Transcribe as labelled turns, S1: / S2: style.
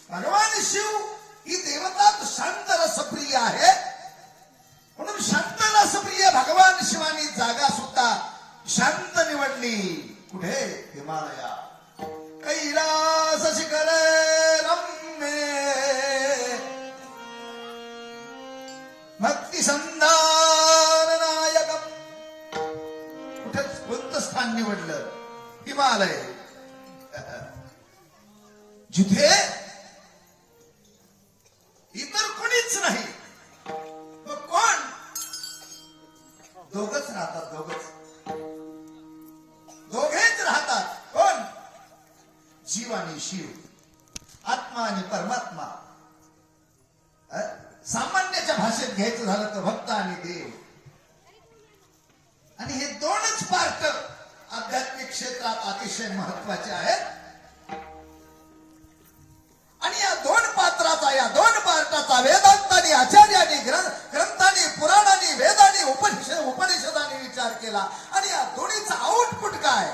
S1: भगवान शिव ही देवता शांत रसप्रिय आहे, म्हणून शांत रसप्रिय भगवान शिवानी जागा सुद्धा शांत निवडली. कुठे? हिमालया. कैलास शिखर रम्ये भक्ती संधान नायकम. कुठे? कोणतं स्थान निवडलं? हिमालय. जिथे इतर कोणीच नाही. मग कोण? दोघच राहतात. दोघेच राहतात. कोण? जीव आणि शिव, आत्मा आणि परमात्मा. सामान्याच्या भाषेत घ्यायचं झालं तर भक्त आणि देव. आणि हे दोनच पार्ट आध्यात्मिक क्षेत्रात अतिशय महत्वाचे आहेत. आणि या दोन पात्राचा, या दोन पार्टाचा वेदांतांनी, आचार्यांनी, ग्रंथांनी, पुराणांनी, वेदांनी, उपनिषदांनी विचार केला. आणि या दोन्हीचा आउटपुट काय?